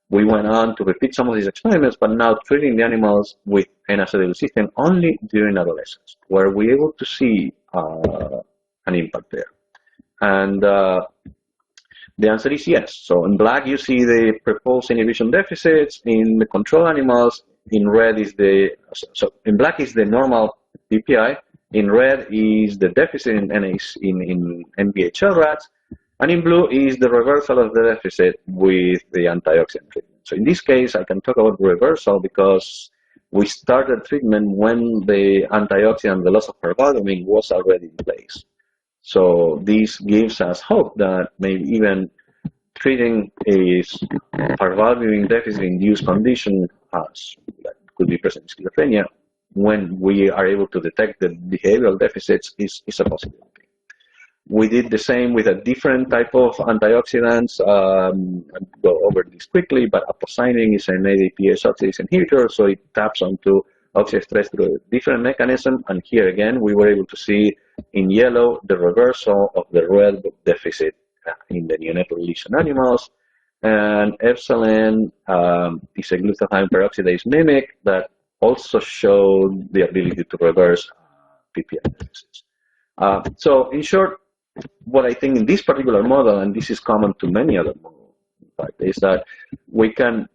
[SPEAKER 2] we went on to repeat some of these experiments, but now treating the animals with N-acetylcysteine only during adolescence, where we're able to see an impact there. And the answer is yes. So in black, you see the pre-pulse inhibition deficits. In the control animals, in red is in black is the normal PPI. In red is the deficit in NBHL rats. And in blue is the reversal of the deficit with the antioxidant treatment. So in this case, I can talk about reversal because we started treatment when the antioxidant, the loss of parvalbumin, was already in place. So this gives us hope that maybe even treating a parvalbumin deficit-induced condition that could be present in schizophrenia, when we are able to detect the behavioral deficits, is a possibility. We did the same with a different type of antioxidants. I'll go over this quickly, but aposinin is an ADPase oxidase inhibitor, so it taps onto oxidative stress through a different mechanism. And here again, we were able to see in yellow the reversal of the red deficit in the neonatal lesion animals. And epsilon is a glutathione peroxidase mimic that also showed the ability to reverse PPI deficits. So in short, what I think in this particular model, and this is common to many other models, in fact, is that we can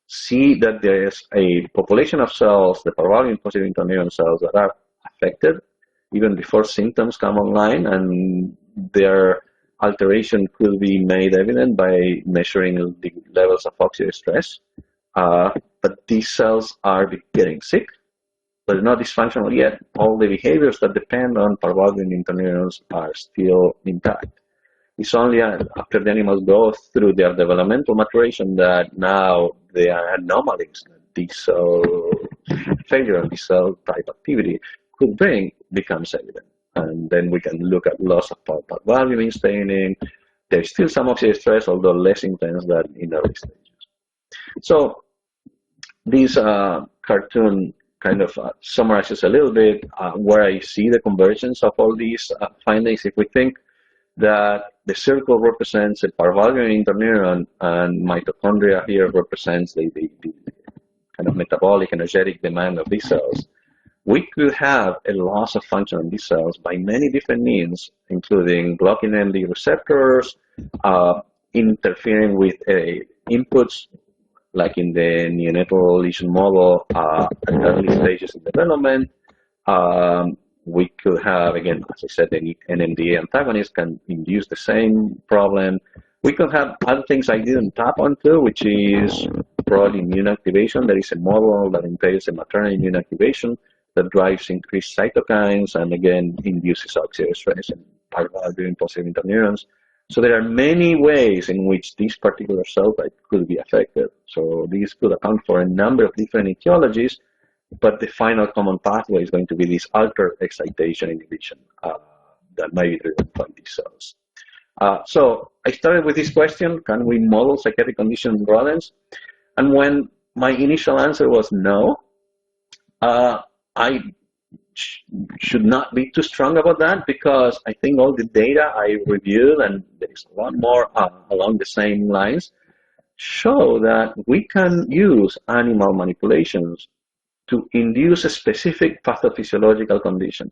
[SPEAKER 2] see that there is a population of cells, the parvalbumin positive interneuron cells, that are affected even before symptoms come online, and their alteration could be made evident by measuring the levels of oxidative stress. But these cells are getting sick, but not dysfunctional yet. All the behaviors that depend on parvalbumin interneurons are still intact. It's only after the animals go through their developmental maturation that now the anomalies that this cell failure and this cell type activity could bring becomes evident. And then we can look at loss of parvalbumin staining. There's still some oxidative stress, although less intense than in early stages. So this cartoon kind of summarizes a little bit where I see the convergence of all these findings. If we think that the circle represents a parvalvular interneuron and mitochondria here represents the kind of metabolic energetic demand of these cells, we could have a loss of function of these cells by many different means, including blocking MD receptors, interfering with inputs, like in the neonatal lesion model at early stages of development. We could have, again, as I said, the NMDA antagonist can induce the same problem. We could have other things I didn't tap onto, which is probably immune activation. There is a model that entails a maternal immune activation that drives increased cytokines and, again, induces oxidative stress and parvalvular positive interneurons. So there are many ways in which this particular cell type could be affected. So these could account for a number of different etiologies, but the final common pathway is going to be this altered excitation inhibition that might be driven by these cells. So I started with this question: can we model psychiatric conditions in rodents? And when my initial answer was no, I should not be too strong about that, because I think all the data I reviewed, and there's a lot more along the same lines, show that we can use animal manipulations to induce a specific pathophysiological condition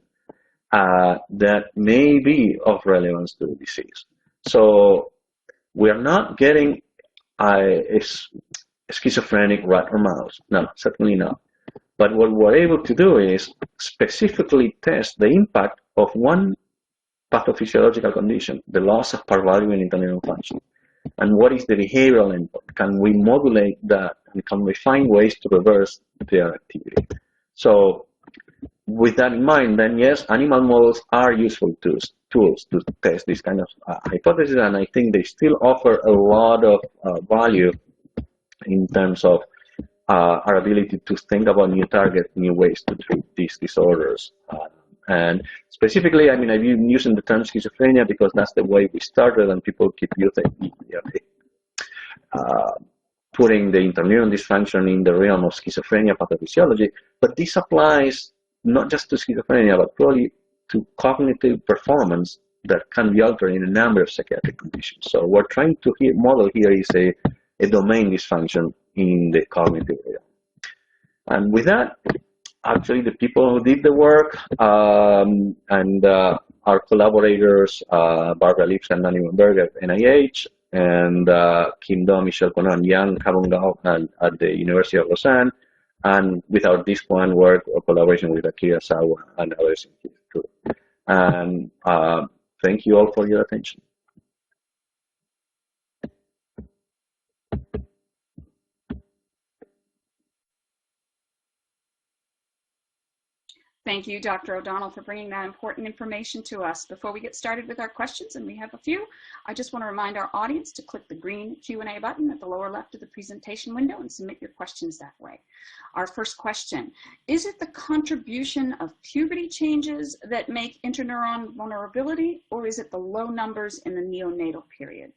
[SPEAKER 2] that may be of relevance to the disease. So we are not getting a schizophrenic rat or mouse. No, certainly not. But what we're able to do is specifically test the impact of one pathophysiological condition, the loss of parvalvular interneuron function. And what is the behavioral input? Can we modulate that, and can we find ways to reverse their activity? So with that in mind, then yes, animal models are useful tools to test this kind of hypothesis, and I think they still offer a lot of value in terms of our ability to think about new targets, new ways to treat these disorders. And specifically, I mean, I've been using the term schizophrenia because that's the way we started, and people keep using putting the interneuron dysfunction in the realm of schizophrenia pathophysiology. But this applies not just to schizophrenia, but probably to cognitive performance that can be altered in a number of psychiatric conditions. So what we're trying to model here is a domain dysfunction in the cognitive area. And with that, actually the people who did the work and our collaborators, Barbara Lipska and Danny Weinberg at NIH, and Kim Do, Michelle Conan, Yang Kabungao at the University of Lausanne, and with our DISC-1 work or collaboration with Akira Sawa and others in his group. And thank you all for your attention.
[SPEAKER 1] Thank you, Dr. O'Donnell, for bringing that important information to us. Before we get started with our questions, and we have a few, I just want to remind our audience to click the green Q&A button at the lower left of the presentation window and submit your questions that way. Our first question: is it the contribution of puberty changes that make interneuron vulnerability, or is it the low numbers in the neonatal period?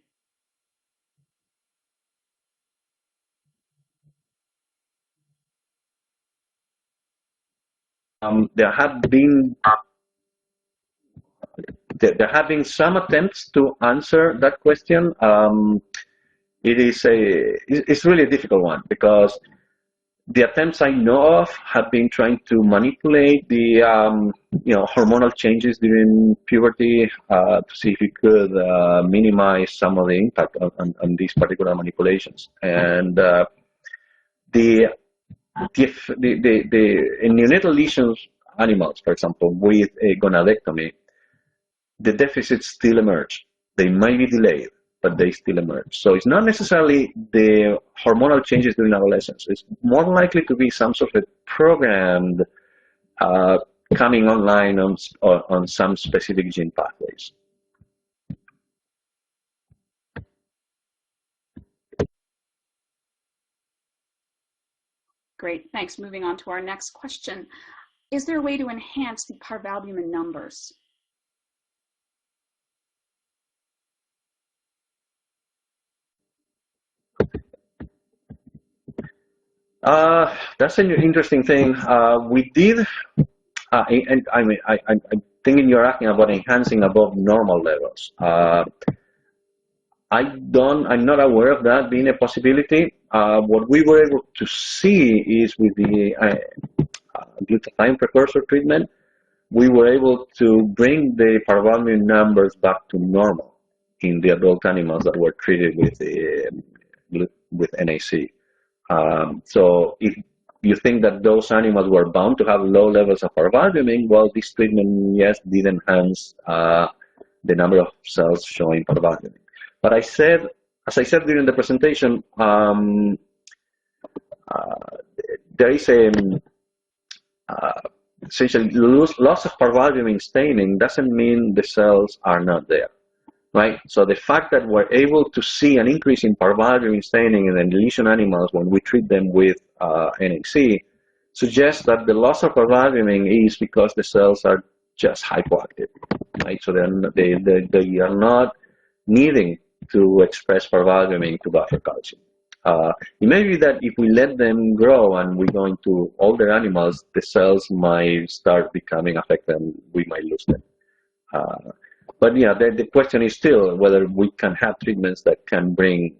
[SPEAKER 2] There have been some attempts to answer that question. It's really a difficult one, because the attempts I know of have been trying to manipulate the hormonal changes during puberty to see if you could minimize some of the impact on these particular manipulations. And in neonatal lesions animals, for example, with a gonadectomy, the deficits still emerge. They might be delayed, but they still emerge. So it's not necessarily the hormonal changes during adolescence. It's more likely to be some sort of programmed coming online on some specific gene pathways.
[SPEAKER 1] Great, thanks. Moving on to our next question. Is there a way to enhance the parvalbumin numbers?
[SPEAKER 2] That's an interesting thing. We did, and I mean, I'm thinking you're asking about enhancing above normal levels. I'm not aware of that being a possibility. What we were able to see is with the glutathione precursor treatment, we were able to bring the paravalvular numbers back to normal in the adult animals that were treated with NAC. So if you think that those animals were bound to have low levels of paravalvumin, well, this treatment, yes, did enhance the number of cells showing paravalvumin. But as I said during the presentation, there is a essentially loss of paravalvumin staining doesn't mean the cells are not there, right? So the fact that we're able to see an increase in paravalvumin staining in the lesion animals when we treat them with NAC suggests that the loss of paravalvumin is because the cells are just hypoactive, right? So they are not needing to express paravalvumin to buffer calcium. It may be that if we let them grow and we go into older animals, the cells might start becoming affected and we might lose them. But yeah, the question is still whether we can have treatments that can bring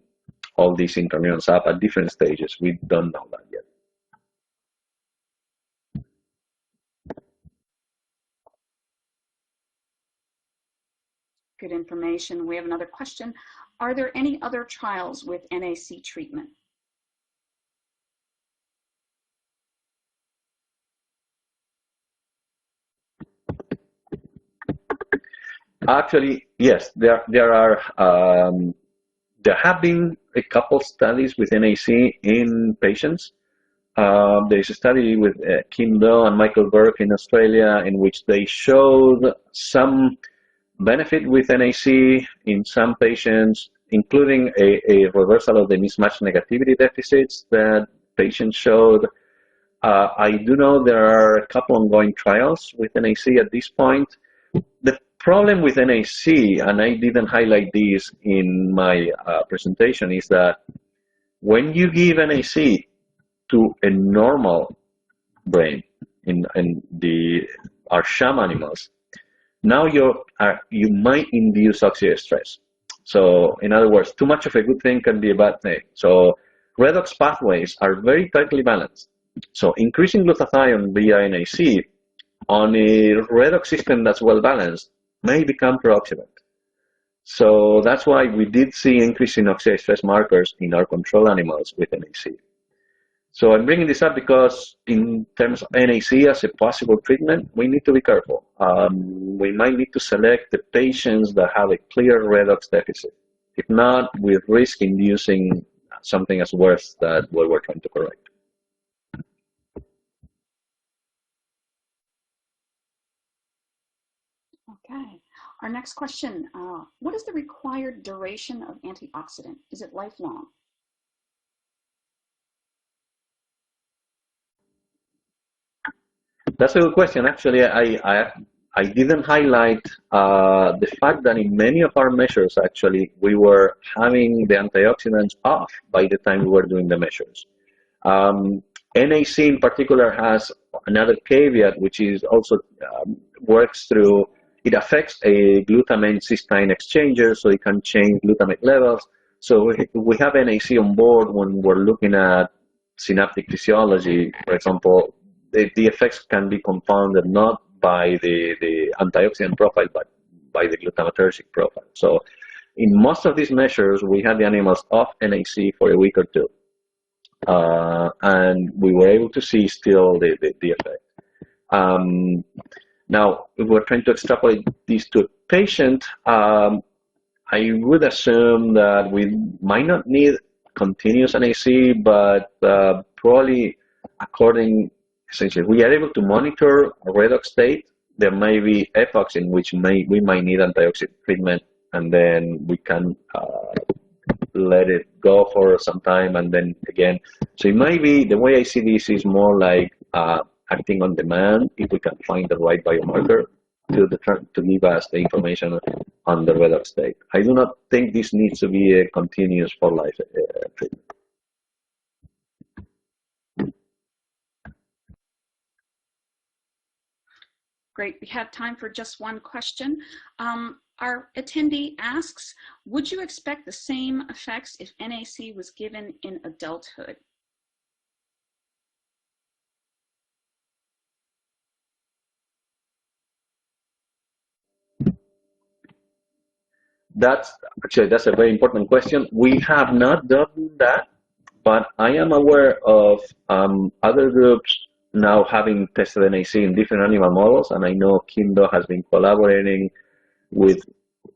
[SPEAKER 2] all these interneurons up at different stages. We don't know that yet.
[SPEAKER 1] Good information. We have another question. Are there any other trials with NAC treatment?
[SPEAKER 2] Actually, yes, there have been a couple studies with NAC in patients. There is a study with Kim Do and Michael Burke in Australia in which they showed some benefit with NAC in some patients, including a reversal of the mismatch negativity deficits that patients showed. I do know there are a couple ongoing trials with NAC at this point. The problem with NAC, and I didn't highlight this in my presentation, is that when you give NAC to a normal brain in our sham animals, now you might induce oxidative stress. So in other words, too much of a good thing can be a bad thing. So redox pathways are very tightly balanced. So increasing glutathione via NAC on a redox system that's well balanced may become pro-oxidant. So that's why we did see increase in oxidative stress markers in our control animals with NAC. So I'm bringing this up because in terms of NAC as a possible treatment, we need to be careful. We might need to select the patients that have a clear redox deficit. If not, we risk inducing something as worse than what we're trying to correct.
[SPEAKER 1] Okay. Our next question, what is the required duration of antioxidant? Is it lifelong?
[SPEAKER 2] That's a good question. Actually, I didn't highlight the fact that in many of our measures, actually, we were having the antioxidants off by the time we were doing the measures. NAC in particular has another caveat, which is also works through, it affects a glutamate cysteine exchanger, so it can change glutamate levels. So we have NAC on board when we're looking at synaptic physiology, for example. The effects can be confounded not by the antioxidant profile, but by the glutamatergic profile. So in most of these measures, we had the animals off NAC for a week or two. And we were able to see still the effect. Now, if we're trying to extrapolate these to a patient, I would assume that we might not need continuous NAC, but probably according, essentially, we are able to monitor a redox state. There may be epochs in which we might need antioxidant treatment, and then we can let it go for some time, and then again. So it might be, the way I see this is more like acting on demand if we can find the right biomarker to give us the information on the redox state. I do not think this needs to be a continuous for life treatment.
[SPEAKER 1] Great. We have time for just one question. Our attendee asks, would you expect the same effects if NAC was given in adulthood?
[SPEAKER 2] That's a very important question. We have not done that, but I am aware of other groups now having tested NAC in different animal models, and I know Kindo has been collaborating with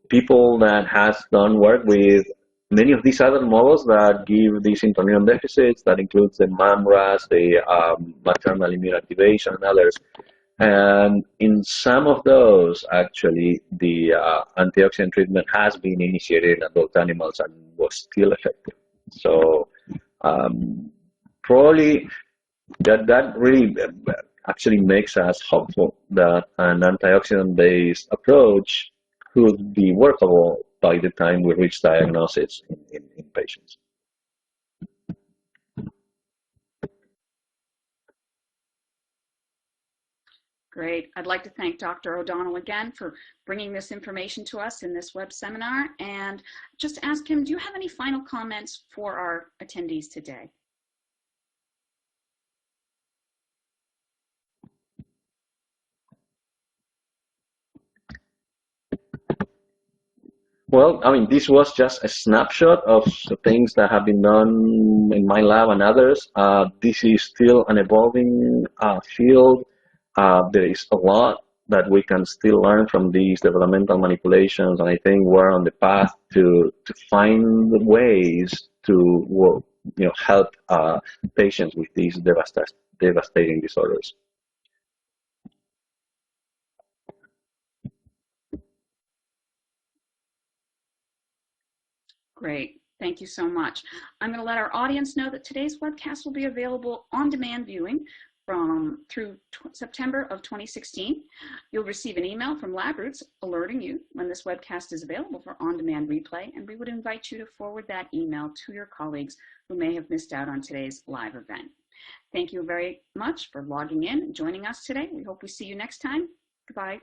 [SPEAKER 2] people that has done work with many of these other models that give these interneuron deficits. That includes the MAMRAS, the maternal immune activation, and others. And in some of those, actually, the antioxidant treatment has been initiated in adult animals and was still effective. So probably that really actually makes us hopeful that an antioxidant-based approach could be workable by the time we reach diagnosis in patients.
[SPEAKER 1] Great. I'd like to thank Dr. O'Donnell again for bringing this information to us in this web seminar, and just ask him, do you have any final comments for our attendees today?
[SPEAKER 2] Well, I mean, this was just a snapshot of the things that have been done in my lab and others. This is still an evolving field. There is a lot that we can still learn from these developmental manipulations, and I think we're on the path to find ways to help patients with these devastating disorders.
[SPEAKER 1] Great. Thank you so much. I'm going to let our audience know that today's webcast will be available on demand viewing through September of 2016. You'll receive an email from LabRoots alerting you when this webcast is available for on-demand replay, and we would invite you to forward that email to your colleagues who may have missed out on today's live event. Thank you very much for logging in and joining us today. We hope we see you next time. Goodbye.